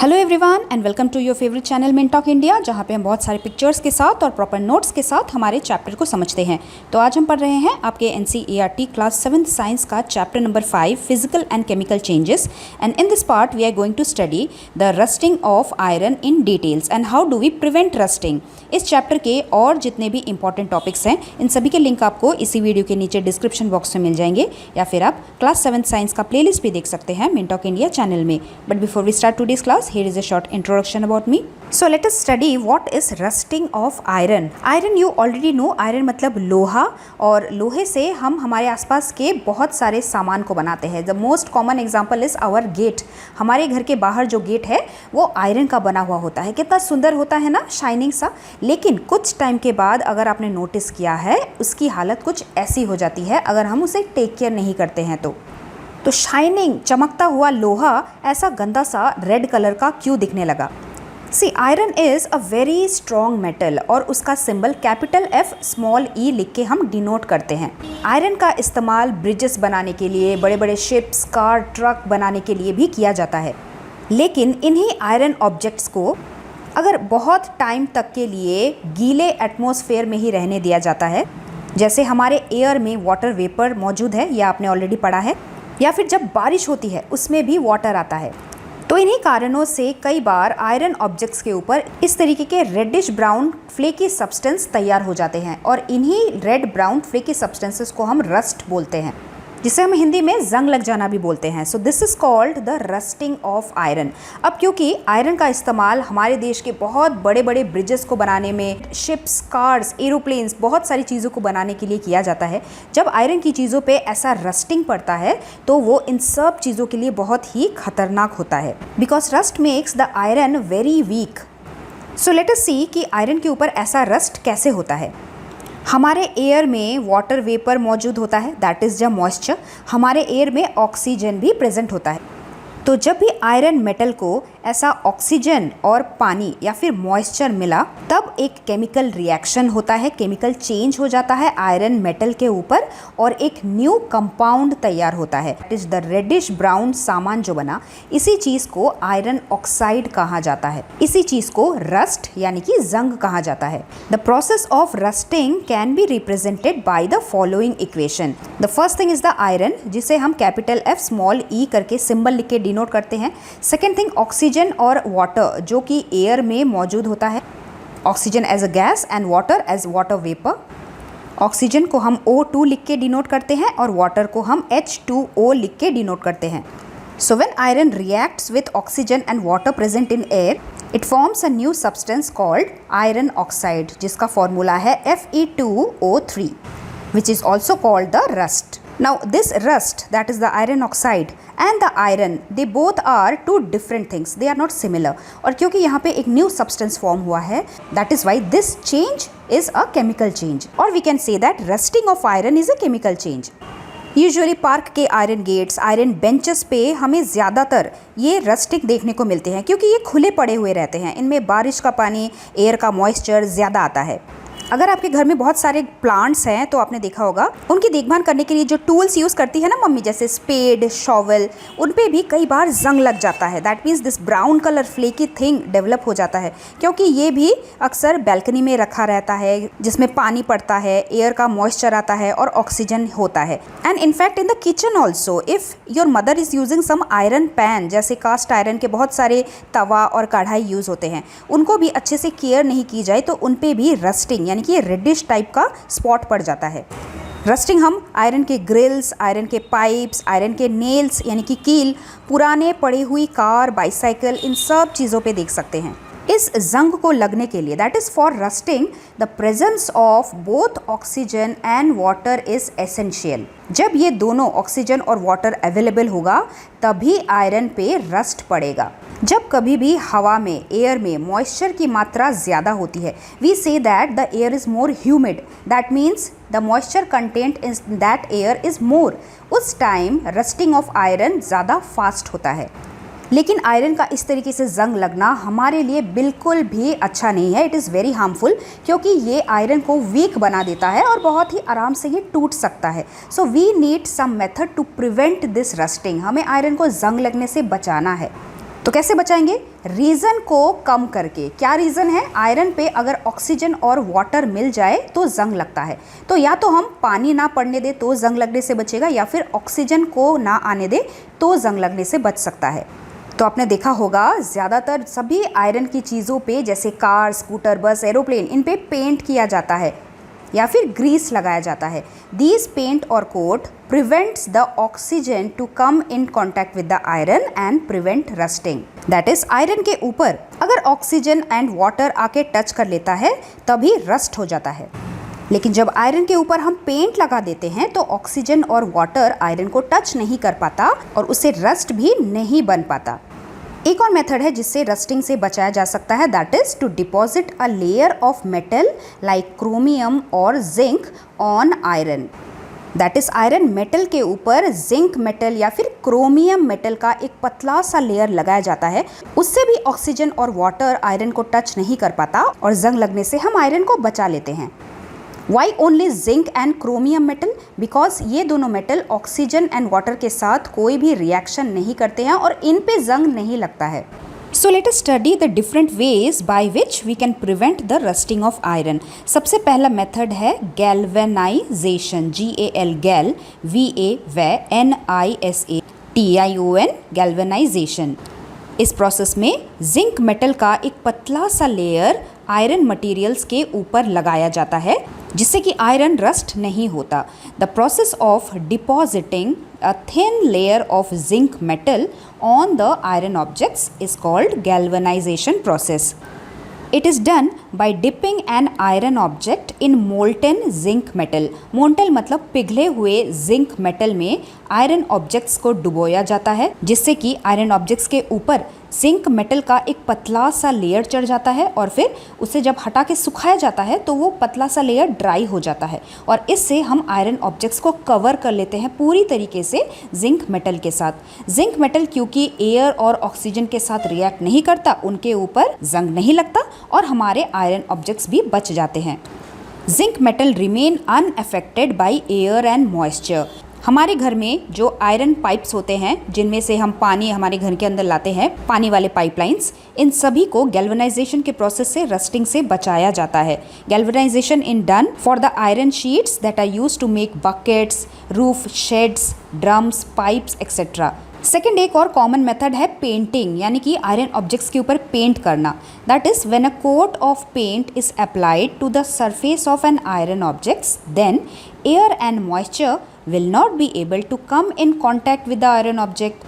Hello everyone and welcome to your favourite channel mintalk India, जहाँ पे हम बहुत सारे पिक्चर्स के साथ और प्रॉपर नोट्स के साथ हमारे चैप्टर को समझते हैं। तो आज हम पढ़ रहे हैं आपके NCERT क्लास 7th साइंस का chapter number 5 physical and chemical changes. And in this part we are going to study the rusting of iron in details and how do we prevent rusting. इस chapter के और जितने भी important topics हैं इन सभी के link आपको इसी वीडियो के नीचे डिस्क्रिप्शन बॉक्स में मिल जाएंगे, या फिर आप क्लास 7th साइंस का प्लेलिस्ट भी देख सकते हैं मिनटॉक इंडिया चैनल में। But before we start today's class, here is a short introduction about me. So let us study what is rusting of iron. Iron you already know, iron मतलब लोहा, और लोहे से हम हमारे आसपास के बहुत सारे सामान को बनाते हैं। The most common example is our gate. हमारे घर के बाहर जो गेट है वो आयरन का बना हुआ होता है। कितना सुंदर होता है ना, शाइनिंग सा। लेकिन कुछ टाइम के बाद अगर आपने नोटिस किया है, उसकी हालत कुछ ऐसी हो जाती है अगर हम उसे टेक केयर नहीं करते हैं तो शाइनिंग चमकता हुआ लोहा ऐसा गंदा सा रेड कलर का क्यों दिखने लगा। See iron is a very strong metal और उसका symbol capital F small e लिख के हम डिनोट करते हैं। आयरन का इस्तेमाल ब्रिजेस बनाने के लिए, बड़े बड़े शिप्स, कार, ट्रक बनाने के लिए भी किया जाता है। लेकिन इन्हीं आयरन ऑब्जेक्ट्स को अगर बहुत टाइम तक के लिए गीले एटमॉस्फेयर में ही रहने दिया जाता है, जैसे हमारे एयर में वाटर वेपर मौजूद है, यह आपने ऑलरेडी पढ़ा है, या फिर जब बारिश होती है उसमें भी वाटर आता है, तो इन्हीं कारणों से कई बार आयरन ऑब्जेक्ट्स के ऊपर इस तरीके के रेडिश ब्राउन फ्लेकी सब्सटेंस तैयार हो जाते हैं, और इन्हीं रेड ब्राउन फ्लेकी सब्सटेंसेस को हम रस्ट बोलते हैं, जिसे हम हिंदी में जंग लग जाना भी बोलते हैं। So this is called the rusting of iron. अब क्योंकि आयरन का इस्तेमाल हमारे देश के बहुत बड़े बड़े ब्रिजेस को बनाने में, शिप्स, कार्स, एरोप्लेन्स, बहुत सारी चीज़ों को बनाने के लिए किया जाता है। जब आयरन की चीज़ों पे ऐसा रस्टिंग पड़ता है तो वो इन सब चीज़ों के लिए बहुत ही खतरनाक होता है, because rust makes the iron very weak. So let us see कि आयरन के ऊपर ऐसा रस्ट कैसे होता है। हमारे एयर में वाटर वेपर मौजूद होता है, दैट इज़ द मॉइस्चर। हमारे एयर में ऑक्सीजन भी प्रेजेंट होता है। तो जब भी आयरन मेटल को ऐसा ऑक्सीजन और पानी या फिर मॉइस्चर मिला, तब एक केमिकल रिएक्शन होता है, केमिकल चेंज हो जाता है आयरन मेटल के ऊपर, और एक न्यू कंपाउंड तैयार होता है। It is the reddish brown सामान जो बना, इसी चीज़ को आयरन ऑक्साइड कहा जाता है। इसी चीज़ को रस्ट यानी कि जंग कहा जाता है। The process of rusting can be represented by the following equation. The first thing is the iron, जिसे हम कैपिटल F स्मॉल e करके सिंबल लिख के डिनोट करते हैं। सेकेंड थिंग ऑक्सीजन और वाटर, जो कि एयर में मौजूद होता है। Oxygen as a gas and water as water vapour. Oxygen को हम O2 लिख के डिनोट करते हैं और वाटर को हम H2O लिख के डिनोट करते हैं। So when iron reacts with oxygen and water present in air, it forms a new substance called iron oxide, जिसका फॉर्मूला है Fe2O3, which is also called the rust. Now this rust, that is the iron oxide, and the iron, they both are two different things. They are not similar. और क्योंकि यहाँ पे एक new substance form हुआ है, that is why this change is a chemical change. Or we can say that rusting of iron is a chemical change. Usually park के iron gets, iron benches पे हमें ज़्यादातर ये रस्टिंग देखने को मिलते हैं, क्योंकि ये खुले पड़े हुए रहते हैं। इनमें बारिश का पानी, एयर का मॉइस्चर ज़्यादा आता है। अगर आपके घर में बहुत सारे प्लांट्स हैं तो आपने देखा होगा उनकी देखभाल करने के लिए जो टूल्स यूज़ करती है ना मम्मी, जैसे स्पेड, शॉवल, उन पे भी कई बार जंग लग जाता है। That means this brown colour flaky thing develop हो जाता है, क्योंकि ये भी अक्सर बैल्कनी में रखा रहता है, जिसमें पानी पड़ता है, एयर का मॉइस्चर आता है और ऑक्सीजन होता है। And in fact in the kitchen also, if your mother is using some iron pan, जैसे कास्ट आयरन के बहुत सारे तवा और कढ़ाई यूज़ होते हैं, उनको भी अच्छे से केयर नहीं की जाए तो उन पे भी रस्टिंग यानी कि रेडिश टाइप का स्पॉट पड़ जाता है। रस्टिंग हम आयरन के ग्रिल्स, आयरन के पाइप्स, आयरन के नेल्स यानी कि कील, पुराने पड़ी हुई कार, बाइसाइकिल, इन सब चीज़ों पे देख सकते हैं। इस जंग को लगने के लिए, that is for rusting, the presence of both oxygen and water is essential. जब ये दोनों ऑक्सीजन और वाटर अवेलेबल होगा तभी आयरन पे रस्ट पड़ेगा। जब कभी भी हवा में, एयर में मॉइस्चर की मात्रा ज़्यादा होती है, we see that the air is more humid, that means the moisture content in that air is more. उस टाइम रस्टिंग ऑफ आयरन ज़्यादा फास्ट होता है। लेकिन आयरन का इस तरीके से जंग लगना हमारे लिए बिल्कुल भी अच्छा नहीं है। इट इज़ वेरी हार्मफुल, क्योंकि ये आयरन को वीक बना देता है और बहुत ही आराम से ये टूट सकता है। So we need some method to prevent this rusting. हमें आयरन को जंग लगने से बचाना है। तो कैसे बचाएंगे? रीज़न को कम करके। क्या रीज़न है? आयरन पे अगर ऑक्सीजन और वाटर मिल जाए तो जंग लगता है। तो या तो हम पानी ना पड़ने दें तो जंग लगने से बचेगा, या फिर ऑक्सीजन को ना आने दें तो जंग लगने से बच सकता है। तो आपने देखा होगा ज़्यादातर सभी आयरन की चीज़ों पे, जैसे कार, स्कूटर, बस, एरोप्लेन, इन पे पेंट किया जाता है या फिर ग्रीस लगाया जाता है। दीज पेंट और coat prevents the oxygen to come in contact with the iron and prevent rusting. That is, iron के ऊपर अगर ऑक्सीजन एंड वाटर आके टच कर लेता है तभी रस्ट हो जाता है। लेकिन जब आयरन के ऊपर हम पेंट लगा देते हैं तो ऑक्सीजन और वाटर आयरन को टच नहीं कर पाता और उससे रस्ट भी नहीं बन पाता। एक और मेथड है जिससे रस्टिंग से बचाया जा सकता है, that is to deposit a layer of metal like chromium और zinc on iron. That is, iron metal के ऊपर जिंक मेटल या फिर क्रोमियम मेटल का एक पतला सा लेयर लगाया जाता है। उससे भी ऑक्सीजन और वाटर आयरन को टच नहीं कर पाता और जंग लगने से हम आयरन को बचा लेते हैं। Why only zinc and chromium metal? Because ये दोनों मेटल ऑक्सीजन एंड वाटर के साथ कोई भी रिएक्शन नहीं करते हैं और इन पे जंग नहीं लगता है। So let us study the different ways by which we can prevent the rusting of iron. सबसे पहला मेथड है गैल्वेनाइजेशन, GAL गैल, VA वे, NISA TION गैल्वेनाइजेशन। इस प्रोसेस में जिंक मेटल का एक पतला सा लेयर आयरन मटेरियल्स के ऊपर लगाया जाता है जिससे कि आयरन रस्ट नहीं होता। The process of depositing a thin layer of zinc metal on the iron objects is called galvanisation process. It is done by dipping an iron object in molten zinc metal. Molten मतलब पिघले हुए zinc metal में iron objects को डुबोया जाता है जिससे कि iron objects के ऊपर जिंक मेटल का एक पतला सा लेयर चढ़ जाता है और फिर उसे जब हटा के सुखाया जाता है तो वो पतला सा लेयर ड्राई हो जाता है और इससे हम आयरन ऑब्जेक्ट्स को कवर कर लेते हैं पूरी तरीके से जिंक मेटल के साथ। जिंक मेटल क्योंकि एयर और ऑक्सीजन के साथ रिएक्ट नहीं करता, उनके ऊपर जंग नहीं लगता और हमारे आयरन ऑब्जेक्ट्स भी बच जाते हैं। Zinc metal remain unaffected by air and moisture. हमारे घर में जो आयरन पाइप्स होते हैं जिनमें से हम पानी हमारे घर के अंदर लाते हैं, पानी वाले पाइपलाइंस, इन सभी को गैल्वेनाइजेशन के प्रोसेस से रस्टिंग से बचाया जाता है। Galvanization in done for the iron sheets that are used to make buckets, roof sheds, drums, pipes etcetera. Second एक और कॉमन मेथड है पेंटिंग, यानी कि आयरन ऑब्जेक्ट्स के ऊपर पेंट करना। That is when a coat of paint is applied to the surface of an iron objects, then air and moisture will not be able to come in contact with the iron object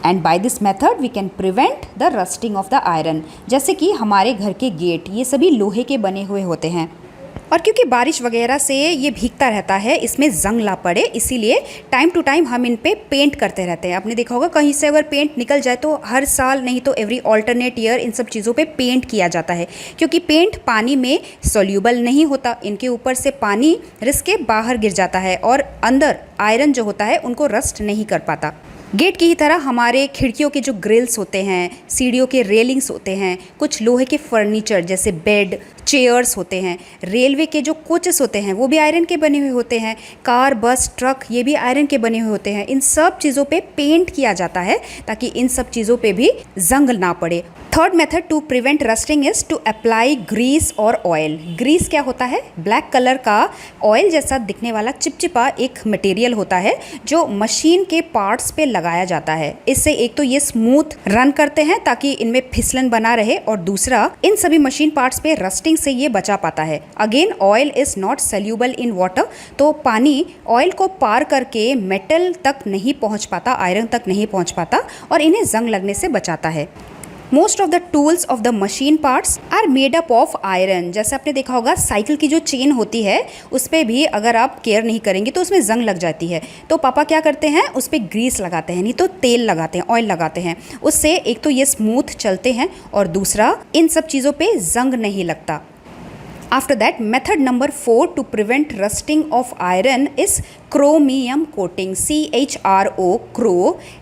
and by this method we can prevent the rusting of the iron। जैसे कि हमारे घर के gate ये सभी लोहे के बने हुए होते हैं और क्योंकि बारिश वगैरह से ये भीगता रहता है, इसमें जंग ला पड़े, इसीलिए टाइम टू टाइम हम इन पे पेंट करते रहते हैं। आपने देखा होगा कहीं से अगर पेंट निकल जाए तो हर साल नहीं तो एवरी ऑल्टरनेट ईयर इन सब चीज़ों पे पेंट किया जाता है क्योंकि पेंट पानी में सोल्यूबल नहीं होता, इनके ऊपर से पानी रिस के बाहर गिर जाता है और अंदर आयरन जो होता है उनको रस्ट नहीं कर पाता। गेट की ही तरह हमारे खिड़कियों के जो ग्रिल्स होते हैं, सीढ़ियों के रेलिंग्स होते हैं, कुछ लोहे के फर्नीचर जैसे बेड, चेयर्स होते हैं, रेलवे के जो कोचेस होते हैं वो भी आयरन के बने हुए होते हैं, कार, बस, ट्रक ये भी आयरन के बने हुए होते हैं। इन सब चीज़ों पे पेंट किया जाता है ताकि इन सब चीज़ों पे भी जंग ना पड़े। Third method to prevent rusting is to apply grease और ऑयल। ग्रीस क्या होता है? ब्लैक कलर का ऑयल जैसा दिखने वाला चिपचिपा एक मटेरियल होता है जो मशीन के पार्ट्स पे लगाया जाता है। इससे एक तो ये स्मूथ रन करते हैं ताकि इनमें फिसलन बना रहे और दूसरा इन सभी मशीन पार्ट्स पे रस्टिंग से ये बचा पाता है। Again oil is not soluble in water, तो पानी ऑयल को पार करके मेटल तक नहीं पहुंच पाता, आयरन तक नहीं पहुंच पाता और इन्हें जंग लगने से बचाता है। Most of the tools of the machine parts are made up of iron. जैसे आपने देखा होगा साइकिल की जो चेन होती है उस पर भी अगर आप केयर नहीं करेंगे तो उसमें जंग लग जाती है। तो पापा क्या करते हैं, उस पर ग्रीस लगाते हैं, नहीं तो तेल लगाते हैं, ऑयल लगाते हैं। उससे एक तो ये स्मूथ चलते हैं और दूसरा इन सब चीज़ों पे जंग नहीं लगता। After that, method number 4 to prevent rusting of iron is chromium coating. CHRO,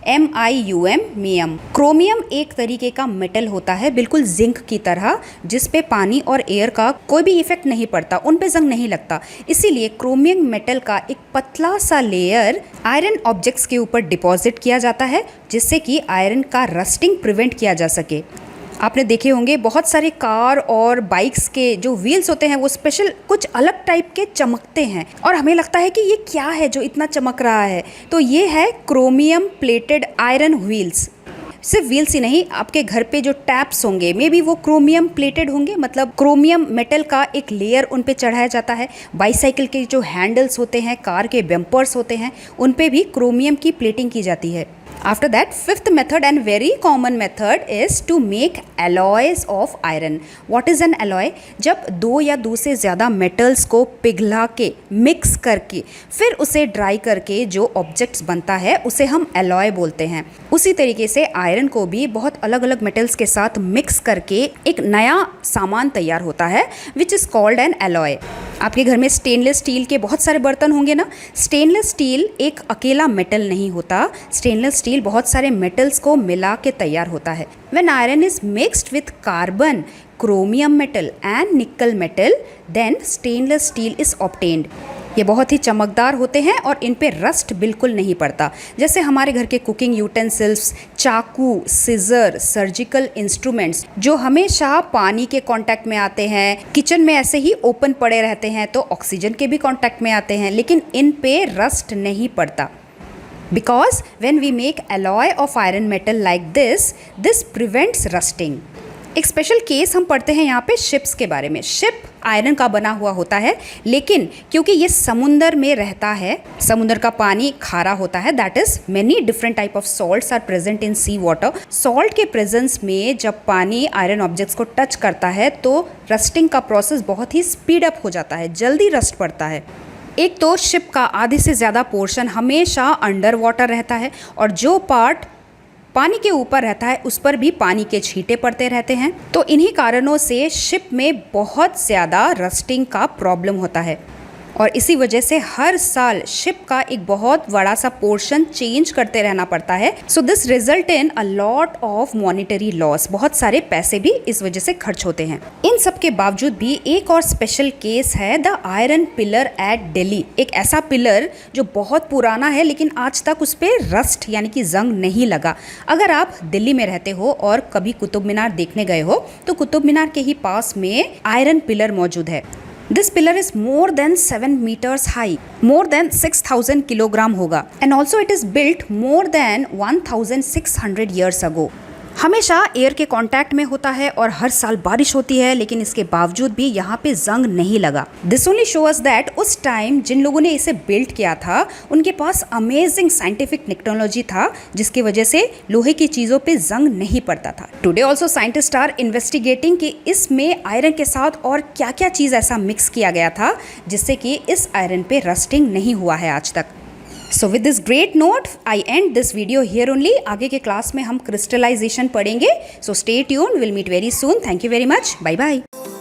MIUM. Chromium एक तरीके का मेटल होता है, बिल्कुल जिंक की तरह, जिस पे पानी और एयर का कोई भी इफेक्ट नहीं पड़ता, उन पे जंग नहीं लगता। इसीलिए क्रोमियम मेटल का एक पतला सा लेयर आयरन ऑब्जेक्ट्स के ऊपर डिपॉजिट किया जाता है, जिससे कि आयरन का रस्टिंग प्रिवेंट किया जा सके। आपने देखे होंगे बहुत सारे कार और बाइक्स के जो व्हील्स होते हैं वो स्पेशल कुछ अलग टाइप के चमकते हैं और हमें लगता है कि ये क्या है जो इतना चमक रहा है। तो ये है क्रोमियम प्लेटेड आयरन व्हील्स। सिर्फ व्हील्स ही नहीं, आपके घर पे जो टैप्स होंगे मे बी वो क्रोमियम प्लेटेड होंगे, मतलब क्रोमियम मेटल का एक लेयर उन पे चढ़ाया जाता है। बाईसाइकिल के जो हैंडल्स होते हैं, कार के बम्पर्स होते हैं, उन पे भी क्रोमियम की प्लेटिंग की जाती है। After that, fifth method and very common method is to make alloys of iron. What is an alloy? जब दो या दो से ज़्यादा मेटल्स को पिघला के मिक्स करके फिर उसे ड्राई करके जो ऑब्जेक्ट्स बनता है उसे हम एलॉय बोलते हैं। उसी तरीके से आयरन को भी बहुत अलग अलग मेटल्स के साथ मिक्स करके एक नया सामान तैयार होता है which is called an alloy. आपके घर में स्टेनलेस स्टील के बहुत सारे बर्तन होंगे ना। स्टेनलेस स्टील एक अकेला मेटल नहीं होता, स्टेनलेस स्टील बहुत सारे मेटल्स को मिला के तैयार होता है। When iron is mixed with carbon, chromium metal and nickel metal, then stainless steel is obtained. ये बहुत ही चमकदार होते हैं और इन पे रस्ट बिल्कुल नहीं पड़ता। जैसे हमारे घर के कुकिंग यूटेंसिल्स, चाकू, सिजर, सर्जिकल इंस्ट्रूमेंट्स जो हमेशा पानी के कांटेक्ट में आते हैं, किचन में ऐसे ही ओपन पड़े रहते हैं तो ऑक्सीजन के भी कांटेक्ट में आते हैं, लेकिन इन पे रस्ट नहीं पड़ता। Because when we make alloy of iron metal like this prevents rusting. एक स्पेशल केस हम पढ़ते हैं यहाँ पे शिप्स के बारे में। शिप आयरन का बना हुआ होता है, लेकिन क्योंकि ये समुंदर में रहता है, समुंदर का पानी खारा होता है, that is many different type of salts are present in sea water. Salt के प्रेजेंस में जब पानी आयरन ऑब्जेक्ट्स को टच करता है तो रस्टिंग का प्रोसेस बहुत ही स्पीड अप हो जाता है, जल्दी रस्ट पड़ता है। एक तो शिप का आधे से ज़्यादा पोर्शन हमेशा अंडर वाटर रहता है और जो पार्ट पानी के ऊपर रहता है उस पर भी पानी के छींटे पड़ते रहते हैं। तो इन्हीं कारणों से शिप में बहुत ज़्यादा रस्टिंग का प्रॉब्लम होता है और इसी वजह से हर साल शिप का एक बहुत बड़ा सा पोर्शन चेंज करते रहना पड़ता है। So this result in a lot of monetary loss, बहुत सारे पैसे भी इस वजह से खर्च होते हैं। इन सब के बावजूद भी एक और स्पेशल केस है the iron pillar at Delhi. एक ऐसा पिलर जो बहुत पुराना है लेकिन आज तक उस पर रस्ट यानी कि जंग नहीं लगा। अगर आप दिल्ली में रहते हो और कभी कुतुब मीनार देखने गए हो तो कुतुब मीनार के ही पास में आयरन पिलर मौजूद है। This pillar is more than 7 meters high, more than 6,000 kilogram होगा, and also it is built more than 1,600 years ago. हमेशा एयर के कांटेक्ट में होता है और हर साल बारिश होती है, लेकिन इसके बावजूद भी यहाँ पे जंग नहीं लगा। दिस ओनली शोज दैट उस टाइम जिन लोगों ने इसे बिल्ड किया था उनके पास अमेजिंग साइंटिफिक टेक्नोलॉजी था, जिसकी वजह से लोहे की चीज़ों पे जंग नहीं पड़ता था। Today also scientist are investigating कि इसमें आयरन के साथ और क्या क्या चीज़ ऐसा मिक्स किया गया था जिससे कि इस आयरन पे रस्टिंग नहीं हुआ है आज तक। So with this great note, I end this video here only. आगे के क्लास में हम क्रिस्टलाइजेशन पढ़ेंगे. So stay tuned. We'll meet very soon. Thank you very much. Bye bye.